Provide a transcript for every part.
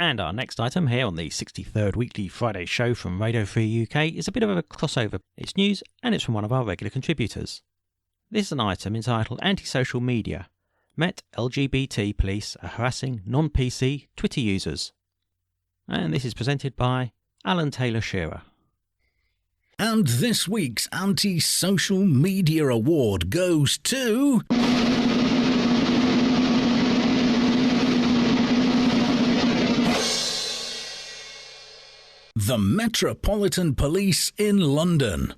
And our next item here on the 63rd Weekly Friday show from Radio Free UK is a bit of a crossover. It's news and it's from one of our regular contributors. This is an item entitled Anti-Social Media. Met LGBT police are harassing non-PC Twitter users. And this is presented by Alan Taylor Shearer. And this week's Anti-Social Media Award goes to... the Metropolitan Police in London.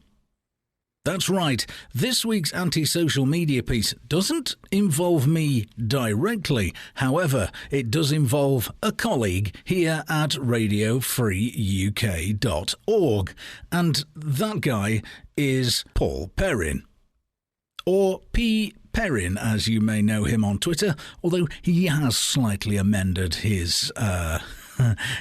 That's right, this week's anti-social media piece doesn't involve me directly. However, it does involve a colleague here at RadioFreeUK.org. And that guy is Paul Perrin. Or P. Perrin, as you may know him on Twitter, although he has slightly amended his...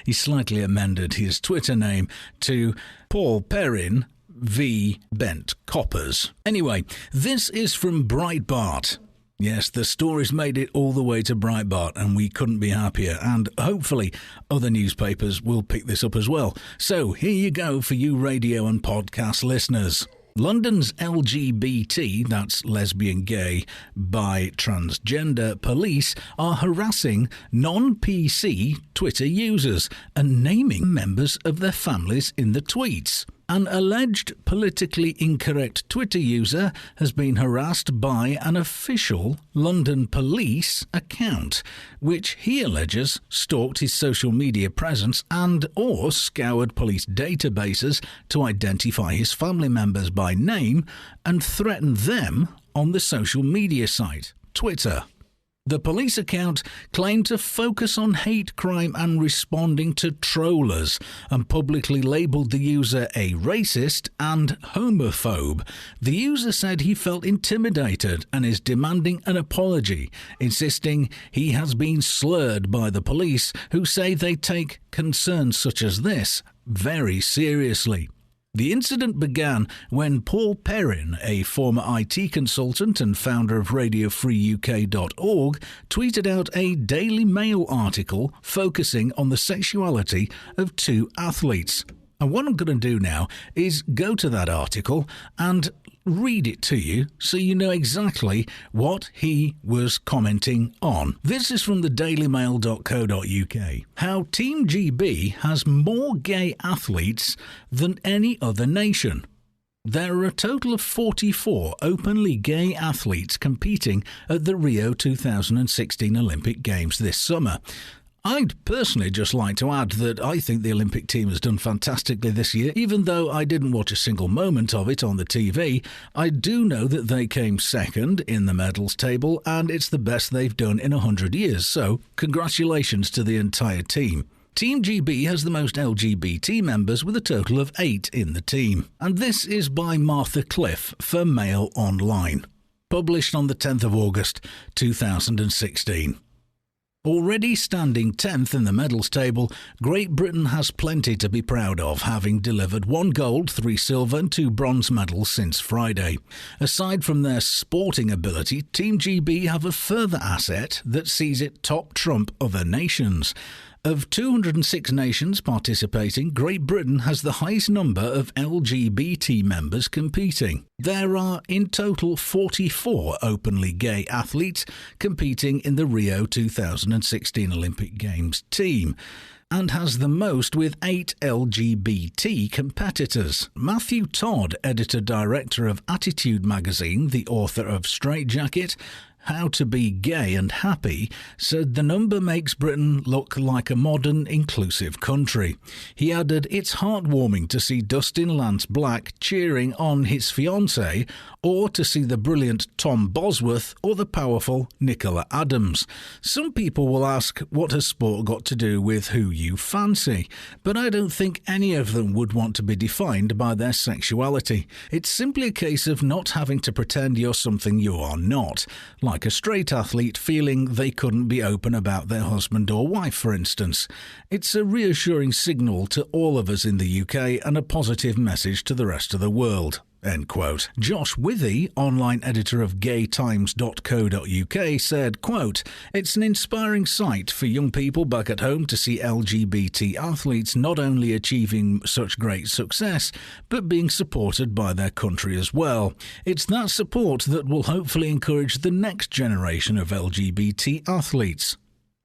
his Twitter name to Paul Perrin v. Bent Coppers. Anyway, this is from Breitbart. Yes, the story's made it all the way to Breitbart, and we couldn't be happier. And hopefully other newspapers will pick this up as well. So here you go for you radio and podcast listeners. London's LGBT, that's lesbian, gay, bi, transgender police are harassing non-PC Twitter users and naming members of their families in the tweets. An alleged politically incorrect Twitter user has been harassed by an official London police account, which he alleges stalked his social media presence and or scoured police databases to identify his family members by name and threatened them on the social media site, Twitter. The police account claimed to focus on hate crime and responding to trollers and publicly labelled the user a racist and homophobe. The user said he felt intimidated and is demanding an apology, insisting he has been slurred by the police, who say they take concerns such as this very seriously. The incident began when Paul Perrin, a former IT consultant and founder of RadioFreeUK.org, tweeted out a Daily Mail article focusing on the sexuality of two athletes. And what I'm going to do now is go to that article and read it to you so you know exactly what he was commenting on. This is from the dailymail.co.uk. How Team GB has more gay athletes than any other nation. There are a total of 44 openly gay athletes competing at the Rio 2016 Olympic Games this summer. I'd personally just like to add that I think the Olympic team has done fantastically this year. Even though I didn't watch a single moment of it on the TV, I do know that they came second in the medals table, and it's the best they've done in 100 years. So, congratulations to the entire team. Team GB has the most LGBT members with a total of 8 in the team. And this is by Martha Cliff for Mail Online. Published on the 10th of August 2016. Already standing 10th in the medals table, Great Britain has plenty to be proud of, having delivered 1 gold, 3 silver and 2 bronze medals since Friday. Aside from their sporting ability, Team GB have a further asset that sees it top trump other nations. Of 206 nations participating, Great Britain has the highest number of LGBT members competing. There are in total 44 openly gay athletes competing in the Rio 2016 Olympic Games team, and has the most with 8 LGBT competitors. Matthew Todd, editor-director of Attitude magazine, the author of Straitjacket, How to Be Gay and Happy, said the number makes Britain look like a modern, inclusive country. He added, it's heartwarming to see Dustin Lance Black cheering on his fiancée, or to see the brilliant Tom Bosworth or the powerful Nicola Adams. Some people will ask, what has sport got to do with who you fancy? But I don't think any of them would want to be defined by their sexuality. It's simply a case of not having to pretend you're something you are not, like a straight athlete feeling they couldn't be open about their husband or wife, for instance. It's a reassuring signal to all of us in the UK and a positive message to the rest of the world. End quote. Josh Withy, online editor of gaytimes.co.uk, said, quote, "It's an inspiring sight for young people back at home to see LGBT athletes not only achieving such great success, but being supported by their country as well. It's that support that will hopefully encourage the next generation of LGBT athletes."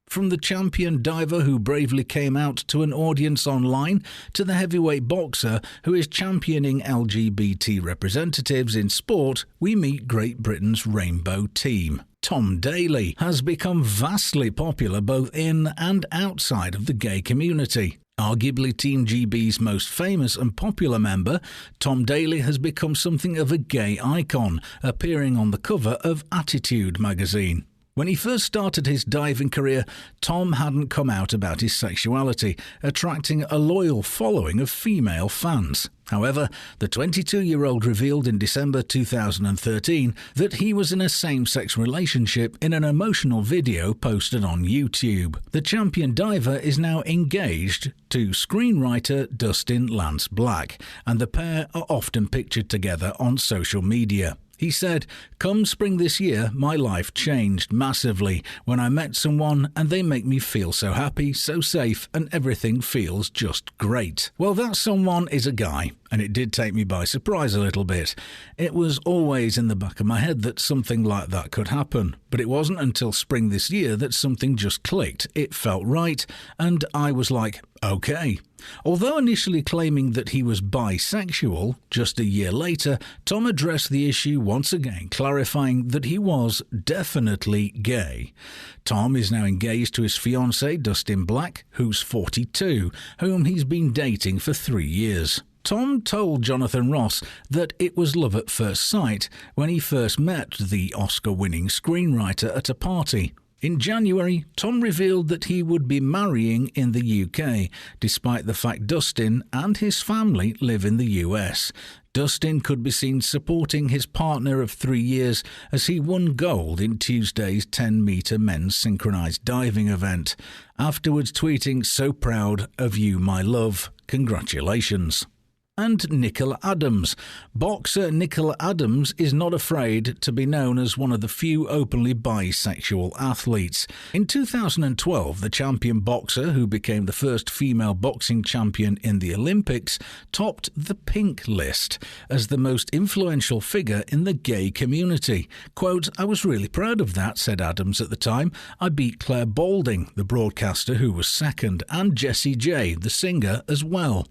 From the champion diver who bravely came out to an audience online to the heavyweight boxer who is championing LGBT representatives in sport, we meet Great Britain's rainbow team. Tom Daley has become vastly popular both in and outside of the gay community. Arguably Team GB's most famous and popular member, Tom Daley has become something of a gay icon, appearing on the cover of Attitude magazine. When he first started his diving career, Tom hadn't come out about his sexuality, attracting a loyal following of female fans. However, the 22-year-old revealed in December 2013 that he was in a same-sex relationship in an emotional video posted on YouTube. The champion diver is now engaged to screenwriter Dustin Lance Black, and the pair are often pictured together on social media. He said, "Come spring this year, my life changed massively when I met someone and they make me feel so happy, so safe, and everything feels just great." Well, that someone is a guy, and it did take me by surprise a little bit. It was always in the back of my head that something like that could happen, but it wasn't until spring this year that something just clicked. It felt right, and I was like, okay. Although initially claiming that he was bisexual, just a year later, Tom addressed the issue once again, clarifying that he was definitely gay. Tom is now engaged to his fiancée, Dustin Black, who's 42, whom he's been dating for 3 years. Tom told Jonathan Ross that it was love at first sight when he first met the Oscar-winning screenwriter at a party. In January, Tom revealed that he would be marrying in the UK, despite the fact Dustin and his family live in the US. Dustin could be seen supporting his partner of 3 years as he won gold in Tuesday's 10-metre men's synchronised diving event, afterwards tweeting, "So proud of you, my love. Congratulations." And Nicola Adams. Boxer Nicola Adams is not afraid to be known as one of the few openly bisexual athletes. In 2012, the champion boxer, who became the first female boxing champion in the Olympics, topped the Pink list as the most influential figure in the gay community. Quote, "I was really proud of that," said Adams at the time. "I beat Claire Balding, the broadcaster, who was second, and Jessie J, the singer, as well."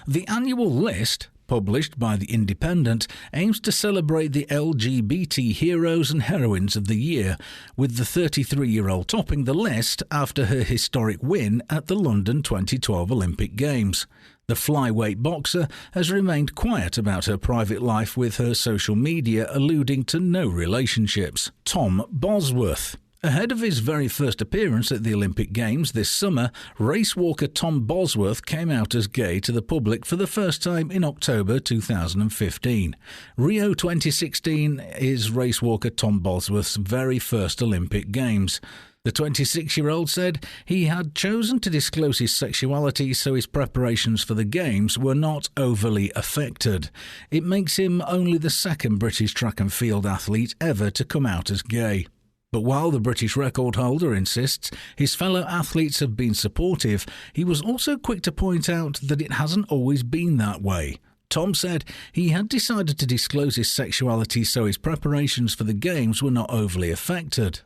The annual list, published by The Independent, aims to celebrate the LGBT heroes and heroines of the year, with the 33-year-old topping the list after her historic win at the London 2012 Olympic Games. The flyweight boxer has remained quiet about her private life, with her social media alluding to no relationships. Tom Bosworth. Ahead of his very first appearance at the Olympic Games this summer, racewalker Tom Bosworth came out as gay to the public for the first time in October 2015. Rio 2016 is racewalker Tom Bosworth's very first Olympic Games. The 26-year-old said he had chosen to disclose his sexuality so his preparations for the Games were not overly affected. It makes him only the second British track and field athlete ever to come out as gay. But while the British record holder insists his fellow athletes have been supportive, he was also quick to point out that it hasn't always been that way. Tom said he had decided to disclose his sexuality so his preparations for the Games were not overly affected.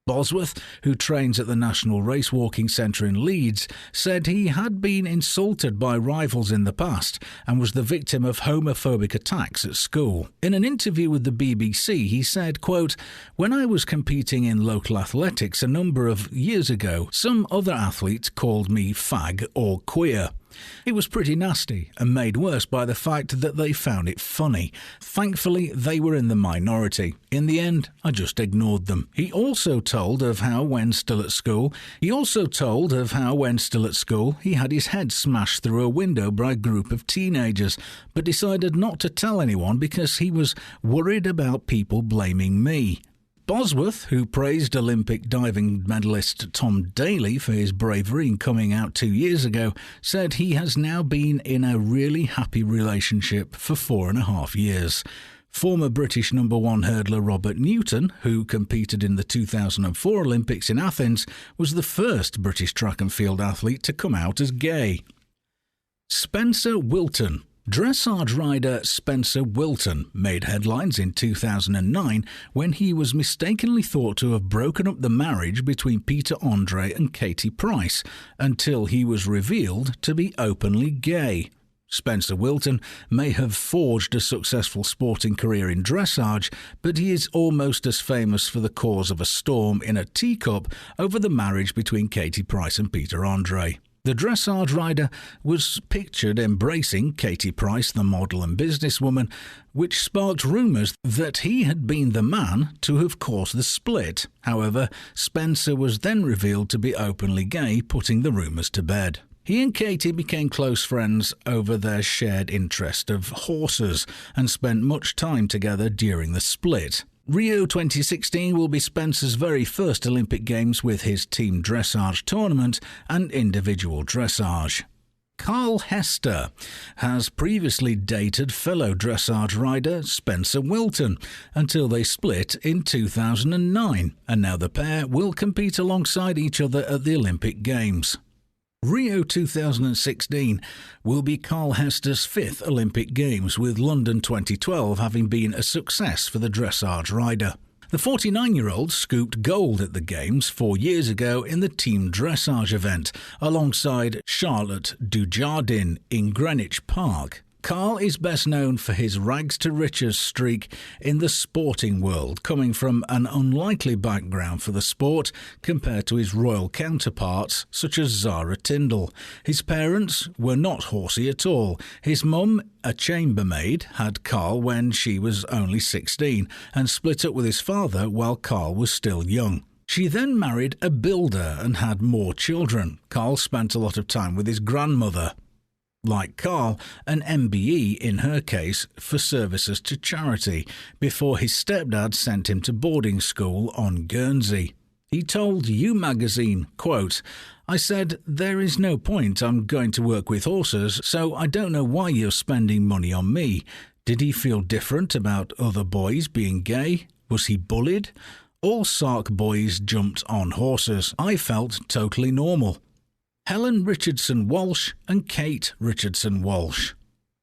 Bosworth, who trains at the National Racewalking Centre in Leeds, said he had been insulted by rivals in the past and was the victim of homophobic attacks at school. In an interview with the BBC, he said, quote, "When I was competing in local athletics a number of years ago, some other athletes called me fag or queer. It was pretty nasty and made worse by the fact that they found it funny. Thankfully, they were in the minority. In the end, I just ignored them." He also told of how when still at school, he had his head smashed through a window by a group of teenagers, but decided not to tell anyone because he was worried about people blaming me. Bosworth, who praised Olympic diving medalist Tom Daley for his bravery in coming out 2 years ago, said he has now been in a really happy relationship for 4.5 years. Former British number one hurdler Robert Newton, who competed in the 2004 Olympics in Athens, was the first British track and field athlete to come out as gay. Spencer Wilton. Dressage rider Spencer Wilton made headlines in 2009 when he was mistakenly thought to have broken up the marriage between Peter Andre and Katie Price, until he was revealed to be openly gay. Spencer Wilton may have forged a successful sporting career in dressage, but he is almost as famous for the cause of a storm in a teacup over the marriage between Katie Price and Peter Andre. The dressage rider was pictured embracing Katie Price, the model and businesswoman, which sparked rumours that he had been the man to have caused the split. However, Spencer was then revealed to be openly gay, putting the rumours to bed. He and Katie became close friends over their shared interest of horses and spent much time together during the split. Rio 2016 will be Spencer's very first Olympic Games with his team dressage tournament and individual dressage. Carl Hester has previously dated fellow dressage rider Spencer Wilton until they split in 2009, and now the pair will compete alongside each other at the Olympic Games. Rio 2016 will be Carl Hester's 5th Olympic Games, with London 2012 having been a success for the dressage rider. The 49-year-old scooped gold at the Games 4 years ago in the team dressage event, alongside Charlotte Dujardin in Greenwich Park. Carl is best known for his rags-to-riches streak in the sporting world, coming from an unlikely background for the sport compared to his royal counterparts, such as Zara Tindall. His parents were not horsey at all. His mum, a chambermaid, had Carl when she was only 16 and split up with his father while Carl was still young. She then married a builder and had more children. Carl spent a lot of time with his grandmother. Like Carl, an MBE in her case for services to charity, before his stepdad sent him to boarding school on Guernsey. He told You magazine, quote, "I said, there is no point, I'm going to work with horses, so I don't know why you're spending money on me. Did he feel different about other boys being gay? Was he bullied? All Sark boys jumped on horses. I felt totally normal." Helen Richardson Walsh and Kate Richardson Walsh.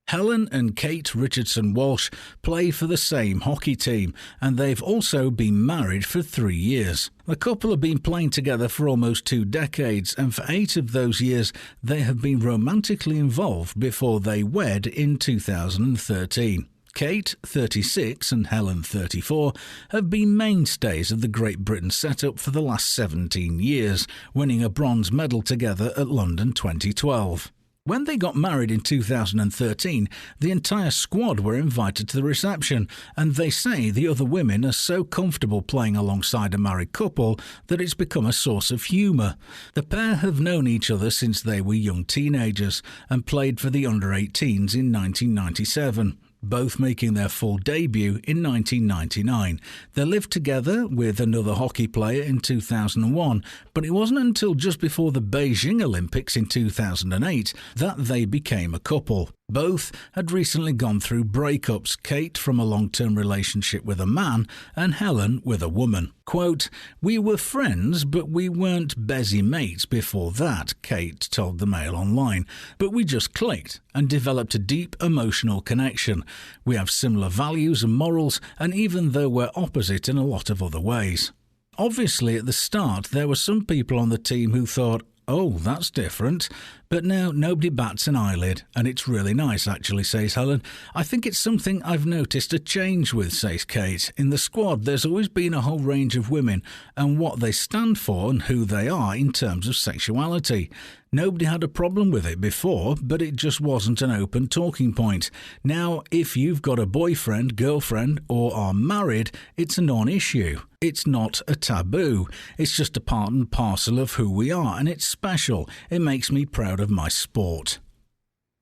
Helen and Kate Richardson Walsh play for the same hockey team, and they've also been married for 3 years. The couple have been playing together for almost 2 decades, and for 8 of those years they have been romantically involved before they wed in 2013. Kate, 36, and Helen, 34, have been mainstays of the Great Britain setup for the last 17 years, winning a bronze medal together at London 2012. When they got married in 2013, the entire squad were invited to the reception, and they say the other women are so comfortable playing alongside a married couple that it's become a source of humour. The pair have known each other since they were young teenagers and played for the under-18s in 1997. Both making their full debut in 1999. They lived together with another hockey player in 2001, but it wasn't until just before the Beijing Olympics in 2008 that they became a couple. Both had recently gone through breakups, Kate from a long-term relationship with a man and Helen with a woman. Quote, "We were friends, but we weren't busy mates before that," Kate told the Mail Online. "But we just clicked and developed a deep emotional connection. We have similar values and morals, and even though we're opposite in a lot of other ways." Obviously, at the start, there were some people on the team who thought, "Oh, that's different." But now nobody bats an eyelid, and it's really nice, actually, says Helen. "I think it's something I've noticed a change with," says Kate. "In the squad, there's always been a whole range of women and what they stand for and who they are in terms of sexuality. Nobody had a problem with it before, but it just wasn't an open talking point. Now, if you've got a boyfriend, girlfriend, or are married, it's a non-issue. It's not a taboo. It's just a part and parcel of who we are, and it's special. It makes me proud of my sport."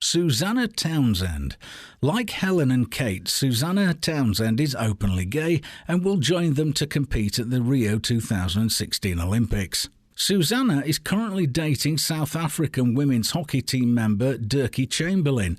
Susanna Townsend. Like Helen and Kate, Susanna Townsend is openly gay and will join them to compete at the Rio 2016 Olympics. Susanna is currently dating South African women's hockey team member Dirkie Chamberlain,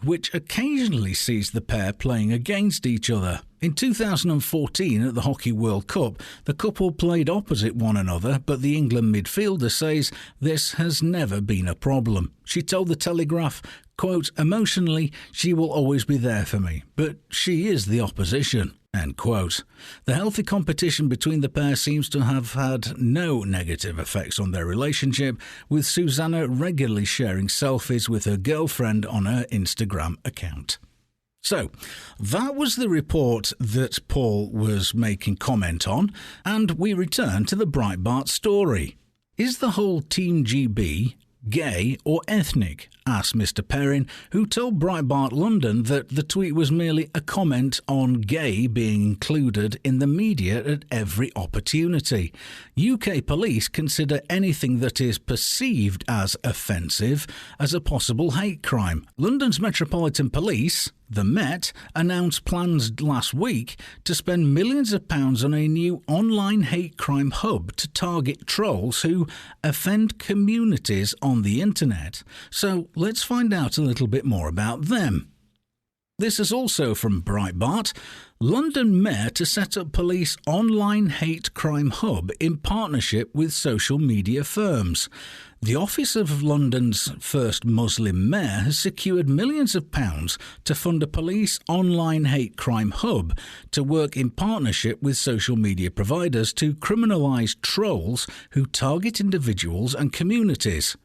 which occasionally sees the pair playing against each other. In 2014 at the Hockey World Cup, the couple played opposite one another, but the England midfielder says this has never been a problem. She told The Telegraph, quote, "Emotionally, she will always be there for me, but she is the opposition." End quote. The healthy competition between the pair seems to have had no negative effects on their relationship, with Susanna regularly sharing selfies with her girlfriend on her Instagram account. So, that was the report that Paul was making comment on, and we return to the Breitbart story. Is the whole Team GB gay or ethnic? Asked Mr. Perrin, who told Breitbart London that the tweet was merely a comment on gay being included in the media at every opportunity. UK police consider anything that is perceived as offensive as a possible hate crime. London's Metropolitan Police, the Met, announced plans last week to spend millions of pounds on a new online hate crime hub to target trolls who offend communities on the internet. So let's find out a little bit more about them. This is also from Breitbart. London Mayor to set up police online hate crime hub in partnership with social media firms. The office of London's first Muslim mayor has secured millions of pounds to fund a police online hate crime hub to work in partnership with social media providers to criminalise trolls who target individuals and communities.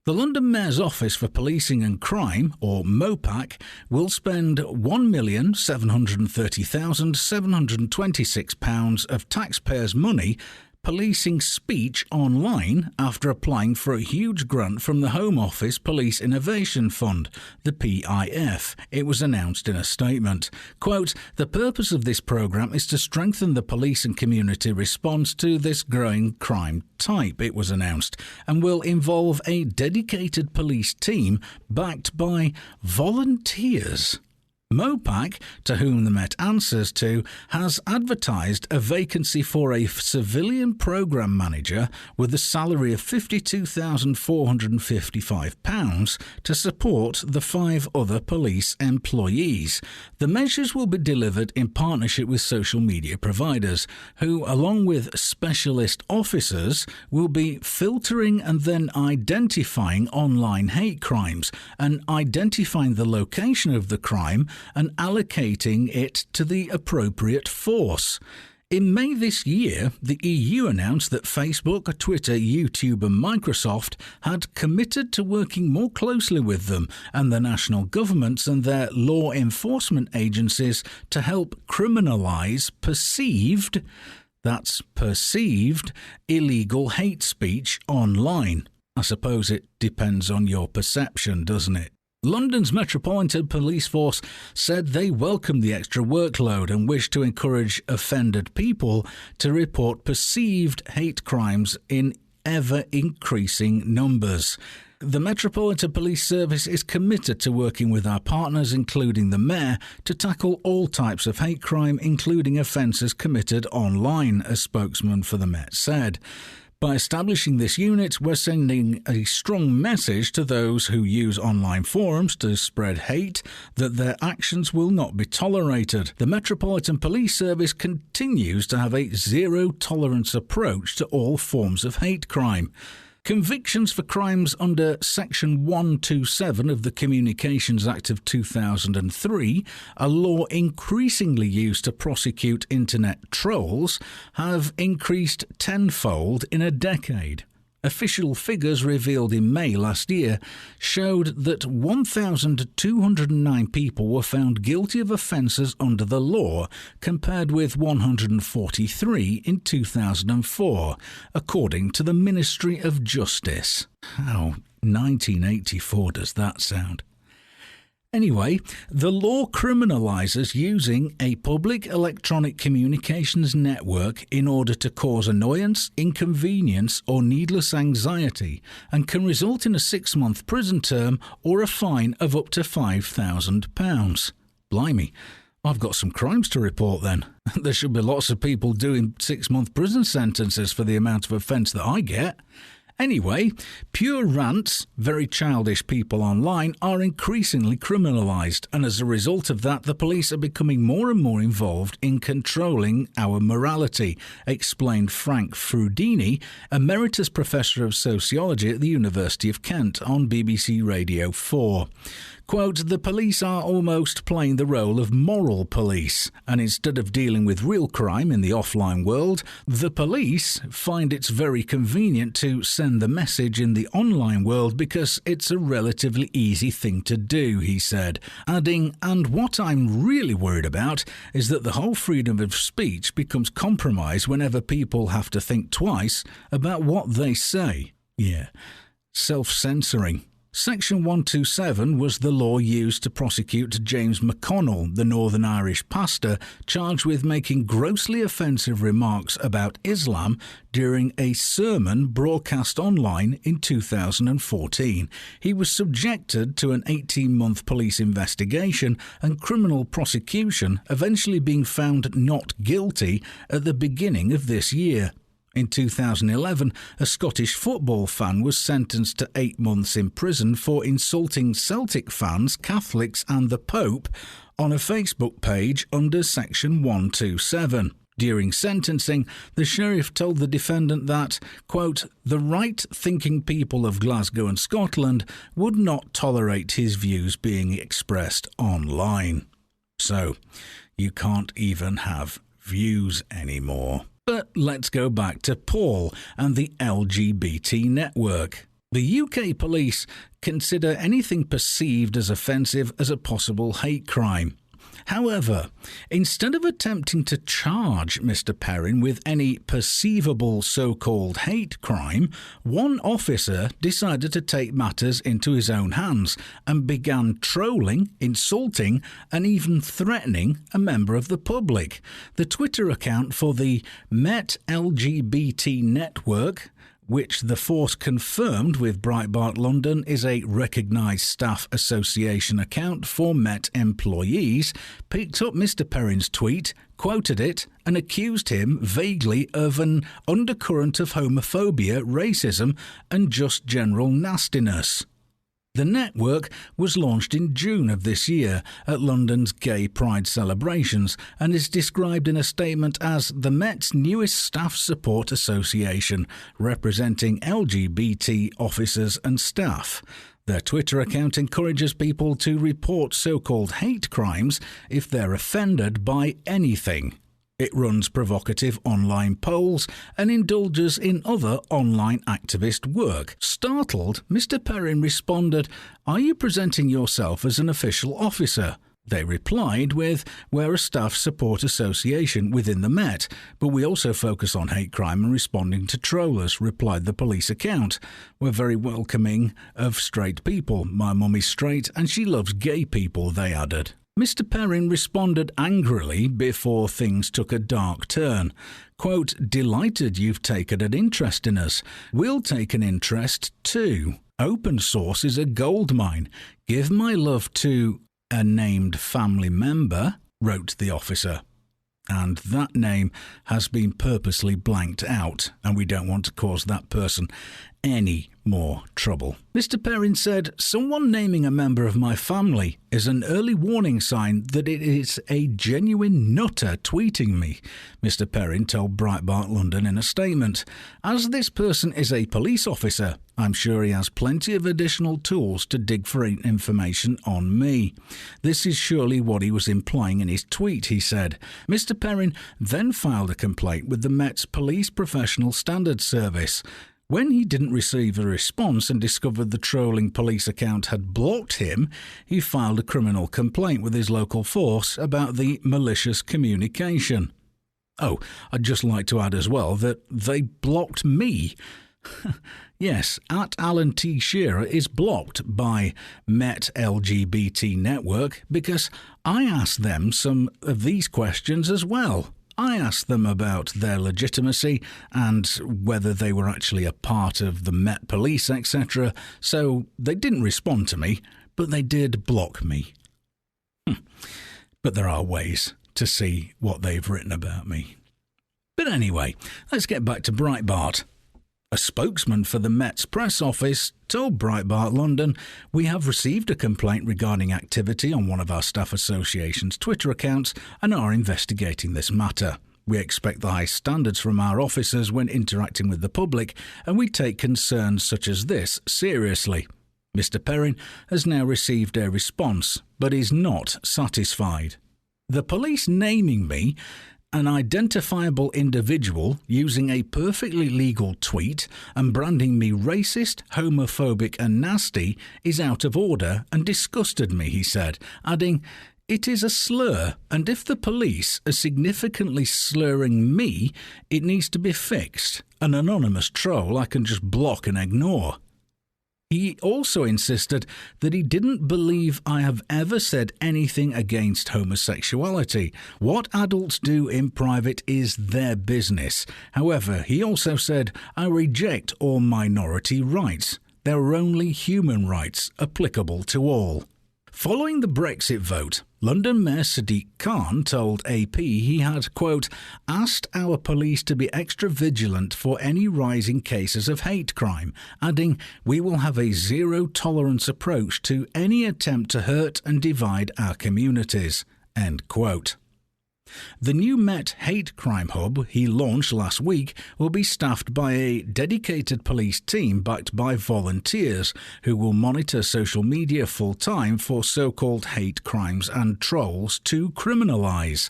The London Mayor's Office for Policing and Crime, or MOPAC, will spend £1,730,726 of taxpayers' money policing speech online after applying for a huge grant from the Home Office Police Innovation Fund, the PIF. It was announced in a statement. Quote, "The purpose of this programme is to strengthen the police and community response to this growing crime type," it was announced, and will involve a dedicated police team backed by volunteers. MOPAC, to whom the Met answers to, has advertised a vacancy for a civilian programme manager with a salary of £52,455 to support the 5 other police employees. The measures will be delivered in partnership with social media providers, who, along with specialist officers, will be filtering and then identifying online hate crimes and identifying the location of the crime and allocating it to the appropriate force. In May this year, the EU announced that Facebook, Twitter, YouTube and Microsoft had committed to working more closely with them and the national governments and their law enforcement agencies to help criminalise perceived illegal hate speech online. I suppose it depends on your perception, doesn't it? London's Metropolitan Police Force said they welcome the extra workload and wish to encourage offended people to report perceived hate crimes in ever-increasing numbers. The Metropolitan Police Service is committed to working with our partners, including the Mayor, to tackle all types of hate crime, including offences committed online, a spokesman for the Met said. By establishing this unit, we're sending a strong message to those who use online forums to spread hate that their actions will not be tolerated. The Metropolitan Police Service continues to have a zero-tolerance approach to all forms of hate crime. Convictions for crimes under Section 127 of the Communications Act of 2003, a law increasingly used to prosecute internet trolls, have increased tenfold in a decade. Official figures revealed in May last year showed that 1,209 people were found guilty of offences under the law, compared with 143 in 2004, according to the Ministry of Justice. How 1984 does that sound? Anyway, the law criminalises using a public electronic communications network in order to cause annoyance, inconvenience or needless anxiety, and can result in a 6-month prison term or a fine of up to £5,000. Blimey, I've got some crimes to report then. There should be lots of people doing 6-month prison sentences for the amount of offence that I get. Anyway, pure rants, very childish people online, are increasingly criminalised, and as a result of that, the police are becoming more and more involved in controlling our morality, explained Frank Frudini, Emeritus Professor of Sociology at the University of Kent, on BBC Radio 4. Quote, the police are almost playing the role of moral police, and instead of dealing with real crime in the offline world, the police find it's very convenient to send the message in the online world because it's a relatively easy thing to do, he said, adding, and what I'm really worried about is that the whole freedom of speech becomes compromised whenever people have to think twice about what they say. Yeah, self-censoring. Section 127 was the law used to prosecute James McConnell, the Northern Irish pastor, charged with making grossly offensive remarks about Islam during a sermon broadcast online in 2014. He was subjected to an 18-month police investigation and criminal prosecution, eventually being found not guilty at the beginning of this year. In 2011, a Scottish football fan was sentenced to 8 months in prison for insulting Celtic fans, Catholics and the Pope on a Facebook page under Section 127. During sentencing, the sheriff told the defendant that, quote, the right-thinking people of Glasgow and Scotland would not tolerate his views being expressed online. So, you can't even have views anymore. But let's go back to Paul and the LGBT network. The UK police consider anything perceived as offensive as a possible hate crime. However, instead of attempting to charge Mr. Perrin with any perceivable so-called hate crime, one officer decided to take matters into his own hands and began trolling, insulting, and even threatening a member of the public. The Twitter account for the Met LGBT network, which the force confirmed with Breitbart London is a recognised staff association account for Met employees, picked up Mr. Perrin's tweet, quoted it, and accused him vaguely of an undercurrent of homophobia, racism, and just general nastiness. The network was launched in June of this year at London's Gay Pride celebrations and is described in a statement as the Met's newest staff support association, representing LGBT officers and staff. Their Twitter account encourages people to report so-called hate crimes if they're offended by anything. It runs provocative online polls and indulges in other online activist work. Startled, Mr. Perrin responded, "Are you presenting yourself as an official officer?" They replied with, "We're a staff support association within the Met, but we also focus on hate crime and responding to trollers," replied the police account. "We're very welcoming of straight people. My mum is straight and she loves gay people," they added. Mr. Perrin responded angrily before things took a dark turn. Quote, "Delighted you've taken an interest in us. We'll take an interest too. Open source is a goldmine. Give my love to a named family member," wrote the officer. And that name has been purposely blanked out, and we don't want to cause that person any more trouble. Mr. Perrin said, "Someone naming a member of my family is an early warning sign that it is a genuine nutter tweeting me," Mr. Perrin told Breitbart London in a statement. "As this person is a police officer, I'm sure he has plenty of additional tools to dig for information on me. This is surely what he was implying in his tweet," he said. Mr. Perrin then filed a complaint with the Met's Police Professional Standards Service. When he didn't receive a response and discovered the trolling police account had blocked him, he filed a criminal complaint with his local force about the malicious communication. Oh, I'd just like to add as well that they blocked me. Yes, at Alan T. Shearer is blocked by Met LGBT Network because I asked them some of these questions as well. I asked them about their legitimacy and whether they were actually a part of the Met Police, etc. So they didn't respond to me, but they did block me. But there are ways to see what they've written about me. But anyway, let's get back to Breitbart. A spokesman for the Met's press office told Breitbart London, "We have received a complaint regarding activity on one of our staff association's Twitter accounts and are investigating this matter. We expect the high standards from our officers when interacting with the public, and we take concerns such as this seriously." Mr. Perrin has now received a response, but is not satisfied. The police naming me an identifiable individual using a perfectly legal tweet and branding me racist, homophobic and nasty is out of order and disgusted me, he said, adding, "It is a slur, and if the police are significantly slurring me, it needs to be fixed. An anonymous troll I can just block and ignore." He also insisted that he didn't believe I have ever said anything against homosexuality. What adults do in private is their business. However, he also said, "I reject all minority rights. There are only human rights applicable to all." Following the Brexit vote, London Mayor Sadiq Khan told AP he had, quote, "asked our police to be extra vigilant for any rising cases of hate crime, adding, we will have a zero-tolerance approach to any attempt to hurt and divide our communities," end quote. The new Met Hate Crime Hub he launched last week will be staffed by a dedicated police team backed by volunteers who will monitor social media full-time for so-called hate crimes and trolls to criminalise.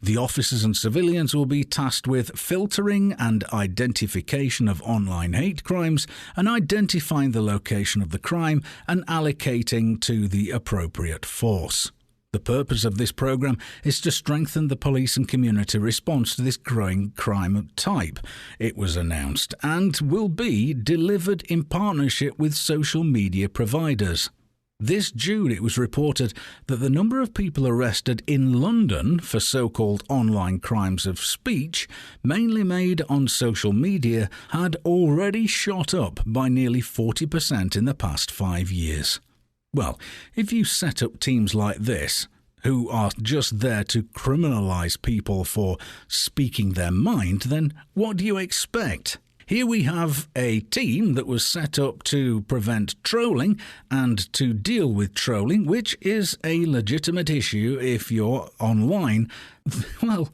The officers and civilians will be tasked with filtering and identification of online hate crimes and identifying the location of the crime and allocating to the appropriate force. The purpose of this programme is to strengthen the police and community response to this growing crime type, it was announced, and will be delivered in partnership with social media providers. This June it was reported that the number of people arrested in London for so-called online crimes of speech, mainly made on social media, had already shot up by nearly 40% in the past 5 years. Well, if you set up teams like this, who are just there to criminalise people for speaking their mind, then what do you expect? Here we have a team that was set up to prevent trolling and to deal with trolling, which is a legitimate issue if you're online. Well,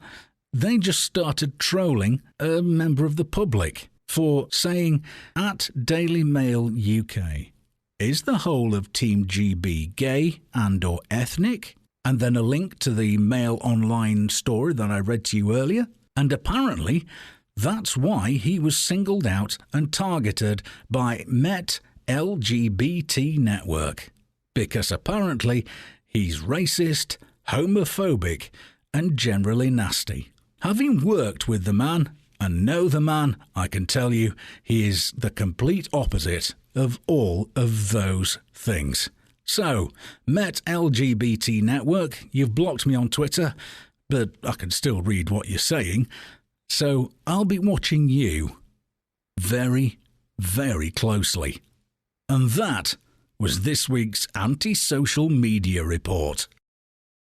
they just started trolling a member of the public for saying, at Daily Mail UK, "Is the whole of Team GB gay and or ethnic?" And then a link to the Mail Online story that I read to you earlier. And apparently, that's why he was singled out and targeted by Met LGBT Network. Because apparently, he's racist, homophobic, and generally nasty. Having worked with the man and know the man, I can tell you he is the complete opposite of all of those things. So, Met LGBT Network, you've blocked me on Twitter, but I can still read what you're saying. So, I'll be watching you very, very closely. And that was this week's Anti-Social Media Report.